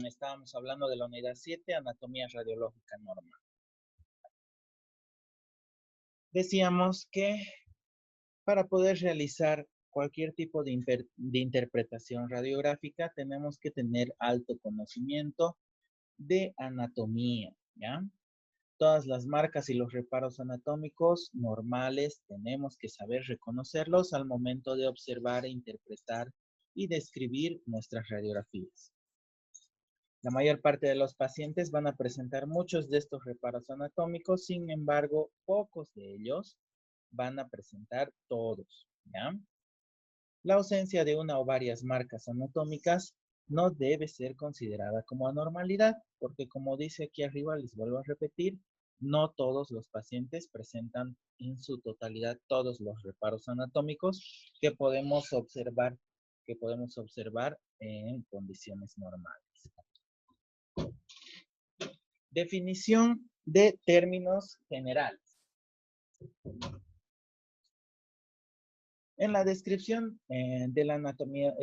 Estábamos hablando de la unidad 7, anatomía radiológica normal. Decíamos que para poder realizar cualquier tipo de interpretación radiográfica tenemos que tener alto conocimiento de anatomía, ¿ya? Todas las marcas y los reparos anatómicos normales tenemos que saber reconocerlos al momento de observar, interpretar y describir nuestras radiografías. La mayor parte de los pacientes van a presentar muchos de estos reparos anatómicos, sin embargo, pocos de ellos van a presentar todos, ¿ya? La ausencia de una o varias marcas anatómicas no debe ser considerada como anormalidad, porque como dice aquí arriba, les vuelvo a repetir, no todos los pacientes presentan en su totalidad todos los reparos anatómicos que podemos observar en condiciones normales. Definición de términos generales. En la descripción de la anatomía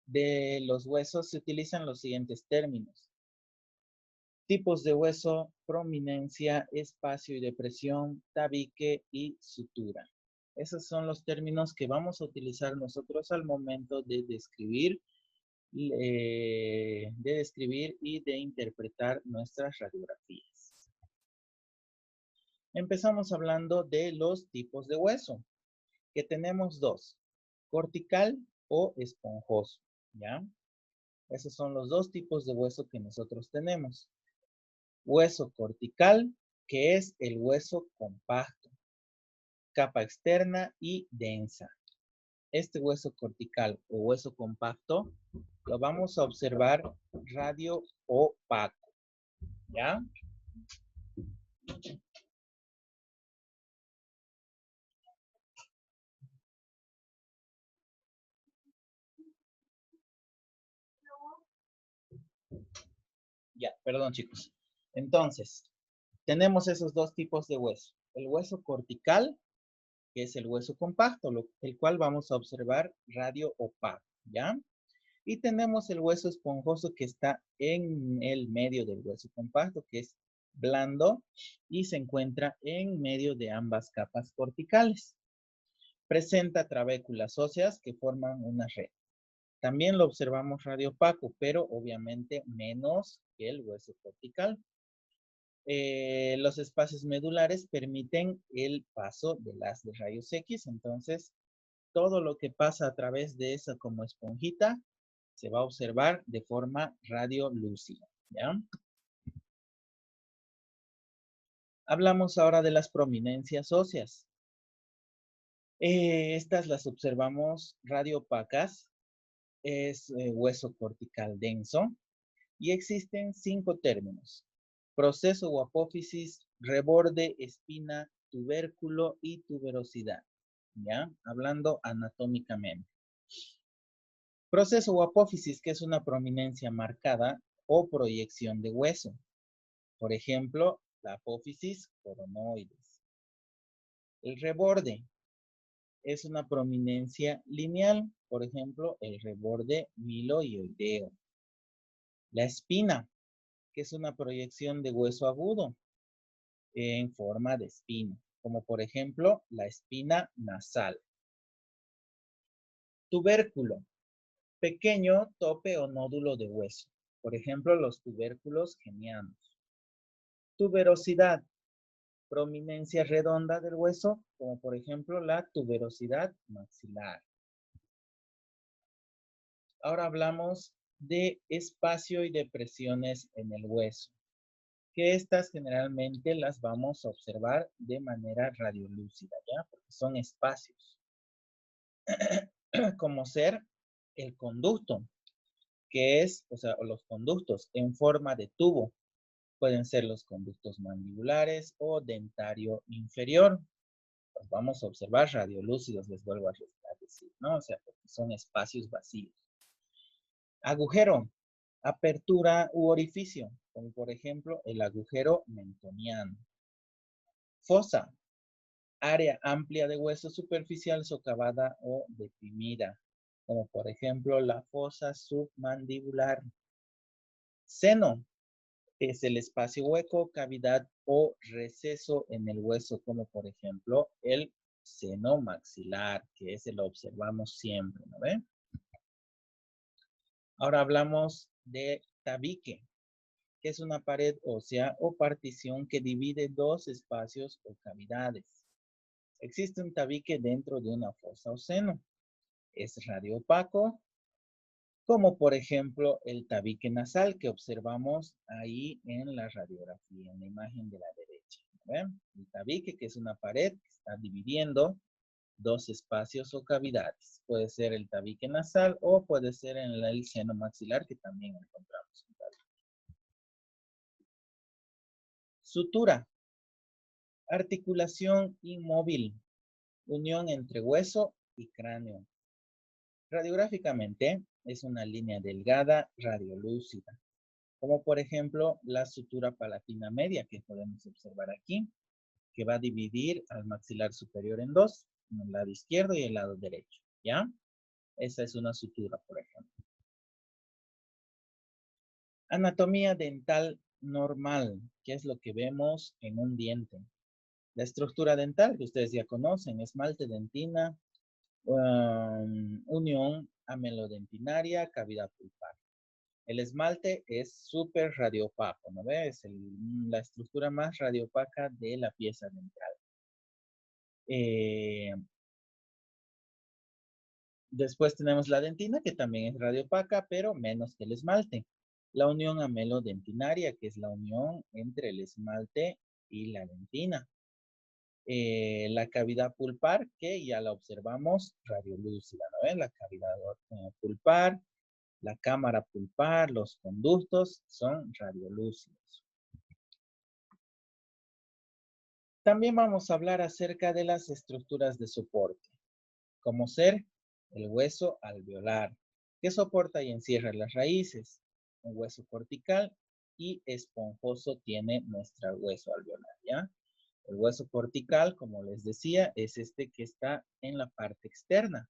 de los huesos se utilizan los siguientes términos. Tipos de hueso, prominencia, espacio y depresión, tabique y sutura. Esos son los términos que vamos a utilizar nosotros al momento de describir y de interpretar nuestras radiografías. Empezamos hablando de los tipos de hueso, que tenemos dos, cortical o esponjoso, ¿ya? Esos son los dos tipos de hueso que nosotros tenemos. Hueso cortical, que es el hueso compacto, capa externa y densa. Este hueso cortical o hueso compacto lo vamos a observar radio opaco, ¿ya? Ya, perdón chicos. Entonces, tenemos esos dos tipos de hueso. El hueso cortical, que es el hueso compacto, el cual vamos a observar radio opaco, ¿ya? Y tenemos el hueso esponjoso que está en el medio del hueso compacto, que es blando y se encuentra en medio de ambas capas corticales. Presenta trabéculas óseas que forman una red. También lo observamos radio opaco, pero obviamente menos que el hueso cortical. Los espacios medulares permiten el paso de las de rayos X, entonces todo lo que pasa a través de esa como esponjita se va a observar de forma radiolúcida, ¿ya? Hablamos ahora de las prominencias óseas. Estas las observamos radioopacas, es hueso cortical denso, y existen 5 términos: proceso o apófisis, reborde, espina, tubérculo y tuberosidad, ¿ya? Hablando anatómicamente. Proceso o apófisis, que es una prominencia marcada o proyección de hueso. Por ejemplo, la apófisis coronoides. El reborde es una prominencia lineal, por ejemplo, el reborde miloioideo. La espina, que es una proyección de hueso agudo en forma de espina, como por ejemplo la espina nasal. Tubérculo, pequeño tope o nódulo de hueso, por ejemplo los tubérculos genianos. Tuberosidad, prominencia redonda del hueso, como por ejemplo la tuberosidad maxilar. Ahora hablamos de espacio y depresiones en el hueso, que estas generalmente las vamos a observar de manera radiolúcida, ¿ya? Porque son espacios. Como ser el conducto, que es, o sea, los conductos en forma de tubo. Pueden ser los conductos mandibulares o dentario inferior. Los vamos a observar radiolúcidos, les vuelvo a decir, ¿no? O sea, porque son espacios vacíos. Agujero, apertura u orificio, como por ejemplo el agujero mentoniano. Fosa, área amplia de hueso superficial socavada o deprimida, como por ejemplo la fosa submandibular. Seno es el espacio hueco, cavidad o receso en el hueso, como por ejemplo el seno maxilar, que ese lo observamos siempre, ¿no ven? Ahora hablamos de tabique, que es una pared ósea o partición que divide dos espacios o cavidades. Existe un tabique dentro de una fosa o seno. Es radioopaco, como por ejemplo el tabique nasal que observamos ahí en la radiografía, en la imagen de la derecha. ¿Ven? El tabique, que es una pared que está dividiendo dos espacios o cavidades. Puede ser el tabique nasal o puede ser en el seno maxilar, que también encontramos. Sutura, articulación inmóvil, unión entre hueso y cráneo. Radiográficamente es una línea delgada radiolúcida, como por ejemplo la sutura palatina media que podemos observar aquí, que va a dividir al maxilar superior en dos, en el lado izquierdo y el lado derecho, ¿ya? Esa es una sutura, por ejemplo. Anatomía dental normal, que es lo que vemos en un diente. La estructura dental, que ustedes ya conocen, esmalte, dentina, unión amelodentinaria, cavidad pulpar. El esmalte es súper radiopaco, ¿no ves? La estructura más radiopaca de la pieza dental. Después tenemos la dentina, que también es radiopaca, pero menos que el esmalte. La unión amelodentinaria, que es la unión entre el esmalte y la dentina. La cavidad pulpar, que ya la observamos radiolúcida, ¿no ven? La cavidad pulpar, la cámara pulpar, los conductos son radiolúcidos. También vamos a hablar acerca de las estructuras de soporte, como ser el hueso alveolar, que soporta y encierra las raíces, un hueso cortical y esponjoso tiene nuestro hueso alveolar, ¿ya? El hueso cortical, como les decía, es este que está en la parte externa.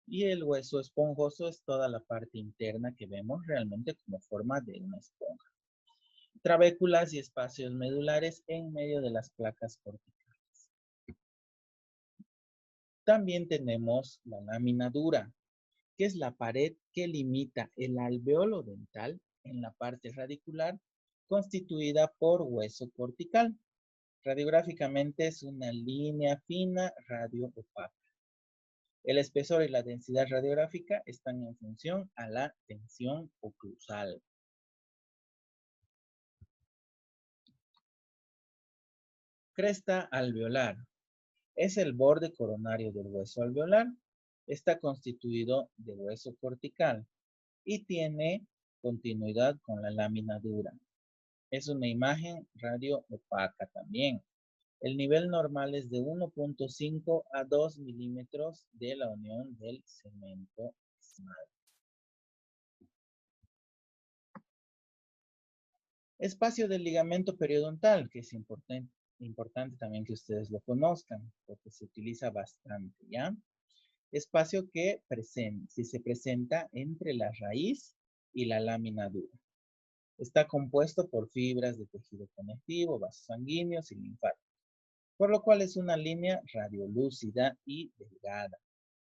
Y el hueso esponjoso es toda la parte interna que vemos realmente como forma de una esponja. Trabéculas y espacios medulares en medio de las placas corticales. También tenemos la lámina dura, que es la pared que limita el alveolo dental en la parte radicular, constituida por hueso cortical. Radiográficamente es una línea fina radio-opaca. El espesor y la densidad radiográfica están en función a la tensión oclusal. Cresta alveolar. Es el borde coronario del hueso alveolar. Está constituido de hueso cortical y tiene continuidad con la lámina dura. Es una imagen radio-opaca también. El nivel normal es de 1.5 a 2 milímetros de la unión del cemento esmalte. Espacio del ligamento periodontal, que es importante también que ustedes lo conozcan, porque se utiliza bastante, ¿ya? Espacio que si se presenta entre la raíz y la lámina dura. Está compuesto por fibras de tejido conectivo, vasos sanguíneos y linfáticos, por lo cual es una línea radiolúcida y delgada.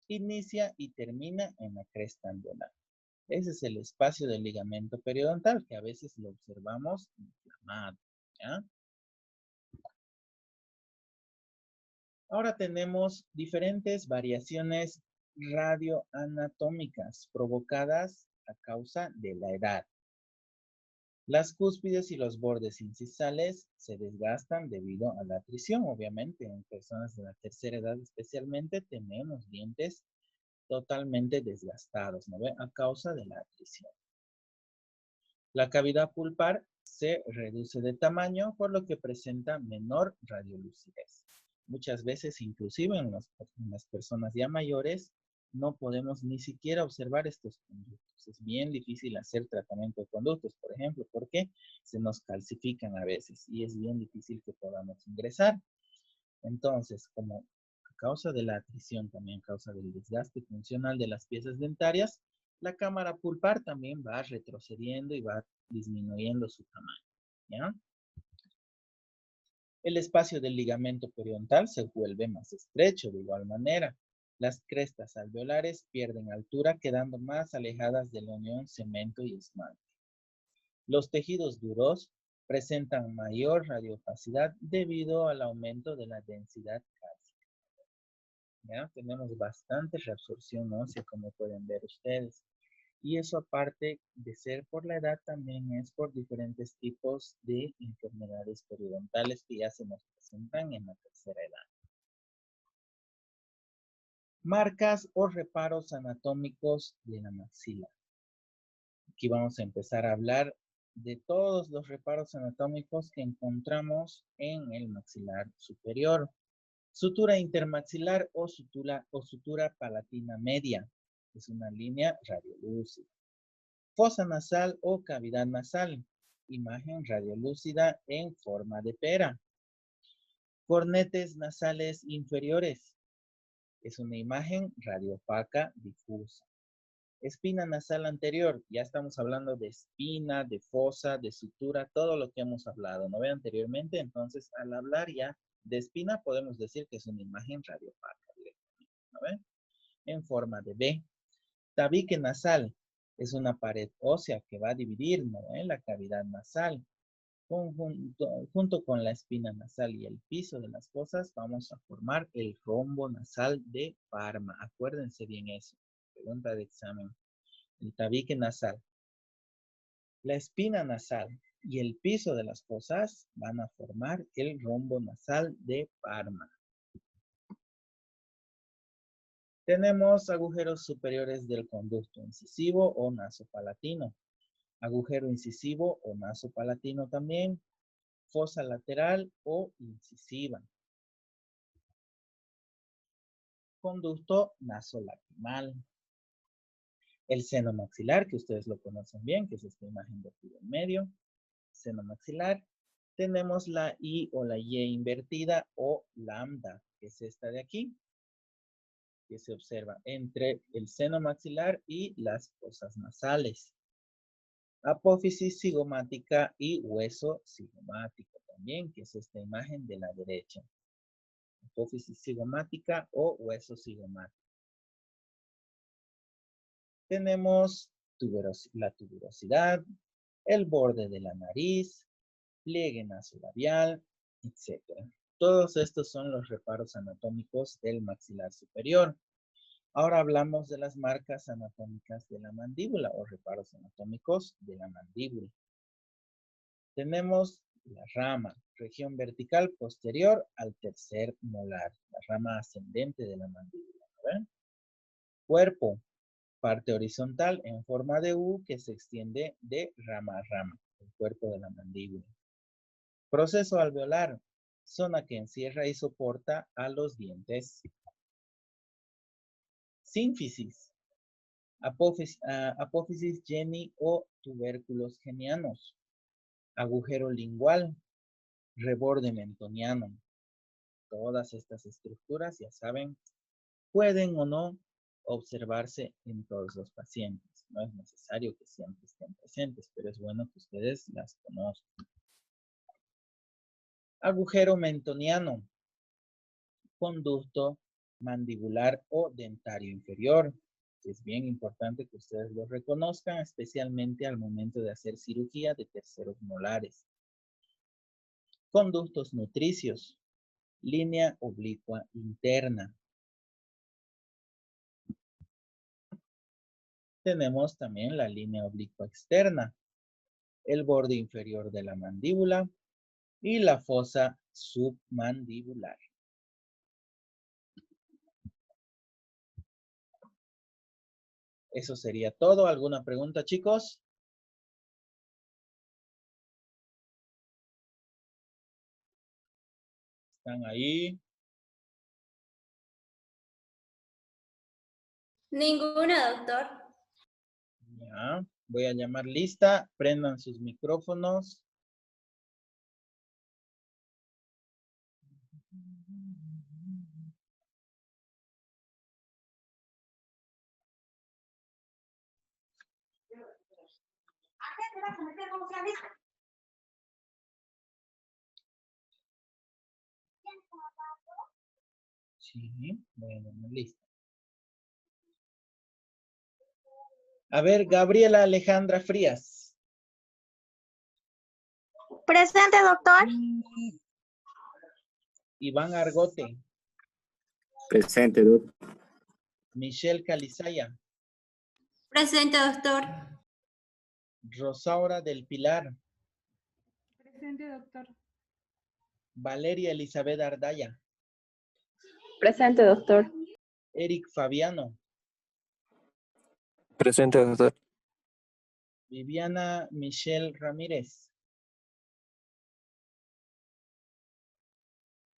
Inicia y termina en la cresta alveolar. Ese es el espacio del ligamento periodontal, que a veces lo observamos inflamado, ¿ya? Ahora tenemos diferentes variaciones radioanatómicas provocadas a causa de la edad. Las cúspides y los bordes incisales se desgastan debido a la atrición. Obviamente, en personas de la tercera edad especialmente tenemos dientes totalmente desgastados, ¿no ve? A causa de la atrición. La cavidad pulpar se reduce de tamaño, por lo que presenta menor radiolucidez. Muchas veces, inclusive en las personas ya mayores, no podemos ni siquiera observar estos conductos. Es bien difícil hacer tratamiento de conductos, por ejemplo, porque se nos calcifican a veces y es bien difícil que podamos ingresar. Entonces, como a causa de la atrición, también a causa del desgaste funcional de las piezas dentarias, La cámara pulpar también va retrocediendo y va disminuyendo su tamaño, ¿ya? El espacio del ligamento periodontal se vuelve más estrecho de igual manera. Las crestas alveolares pierden altura, quedando más alejadas de la unión cemento y esmalte. Los tejidos duros presentan mayor radiopacidad debido al aumento de la densidad cálcica. ¿Ya? Tenemos bastante reabsorción ósea, como pueden ver ustedes. Y eso, aparte de ser por la edad, también es por diferentes tipos de enfermedades periodontales que ya se nos presentan en la tercera edad. Marcas o reparos anatómicos de la maxila. Aquí vamos a empezar a hablar de todos los reparos anatómicos que encontramos en el maxilar superior. Sutura intermaxilar o sutura palatina media. Es una línea radiolúcida. Fosa nasal o cavidad nasal. Imagen radiolúcida en forma de pera. Cornetes nasales inferiores. Es una imagen radiopaca difusa. Espina nasal anterior. Ya estamos hablando de espina, de fosa, de sutura, todo lo que hemos hablado, ¿no ve? Anteriormente, entonces, al hablar ya de espina, podemos decir que es una imagen radiopaca directamente, ¿no ve? En forma de B. Tabique nasal es una pared ósea que va a dividir, ¿no? La cavidad nasal. Junto con la espina nasal y el piso de las fosas, vamos a formar el rombo nasal de Parma. Acuérdense bien eso. Pregunta de examen. El tabique nasal, la espina nasal y el piso de las fosas van a formar el rombo nasal de Parma. Tenemos agujeros superiores del conducto incisivo o nasopalatino, agujero incisivo o nasopalatino también, fosa lateral o incisiva, conducto nasolacrimal, el seno maxilar, que ustedes lo conocen bien, que es esta imagen de aquí en medio, seno maxilar. Tenemos la I o la Y invertida o lambda, que es esta de aquí, que se observa entre el seno maxilar y las fosas nasales. Apófisis cigomática y hueso cigomático también, que es esta imagen de la derecha. Apófisis cigomática o hueso cigomático. Tenemos la tuberosidad, el borde de la nariz, pliegue nasolabial, etc. Todos estos son los reparos anatómicos del maxilar superior. Ahora hablamos de las marcas anatómicas de la mandíbula o reparos anatómicos de la mandíbula. Tenemos la rama, región vertical posterior al tercer molar, la rama ascendente de la mandíbula. ¿Ven? Cuerpo, parte horizontal en forma de U que se extiende de rama a rama, el cuerpo de la mandíbula. Proceso alveolar, zona que encierra y soporta a los dientes. Sínfisis, apófisis Jenny o tubérculos genianos. Agujero lingual, reborde mentoniano. Todas estas estructuras, ya saben, pueden o no observarse en todos los pacientes. No es necesario que siempre estén presentes, pero es bueno que ustedes las conozcan. Agujero mentoniano, conducto mandibular o dentario inferior. Es bien importante que ustedes lo reconozcan, especialmente al momento de hacer cirugía de terceros molares. Conductos nutricios, línea oblicua interna. Tenemos también la línea oblicua externa, el borde inferior de la mandíbula y la fosa submandibular. Eso sería todo. ¿Alguna pregunta, chicos? ¿Están ahí? Ninguna, doctor. Ya. Voy a llamar lista. Prendan sus micrófonos. Sí, bueno, listo. A ver, Gabriela Alejandra Frías. Presente, doctor. Iván Argote. Presente, doctor. Michelle Calizaya. Presente, doctor. Rosaura del Pilar. Presente, doctor. Valeria Elizabeth Ardaya. Presente, doctor. Eric Fabiano. Presente, doctor. Viviana Michelle Ramírez.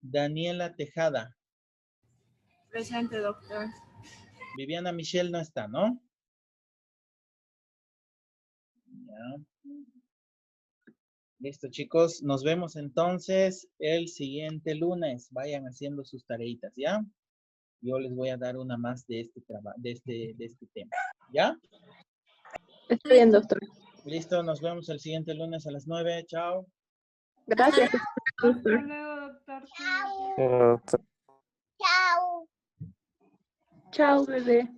Daniela Tejada. Presente, doctor. Viviana Michelle no está, ¿no? Ya. Listo, chicos. Nos vemos entonces el siguiente lunes. Vayan haciendo sus tareitas, ¿ya? Yo les voy a dar una más de este tema. ¿Ya? Está bien, doctor. Listo, nos vemos el siguiente lunes a las 9. Chao. Gracias, Hasta doctor. luego, doctor. Doctor. Chao, bebé.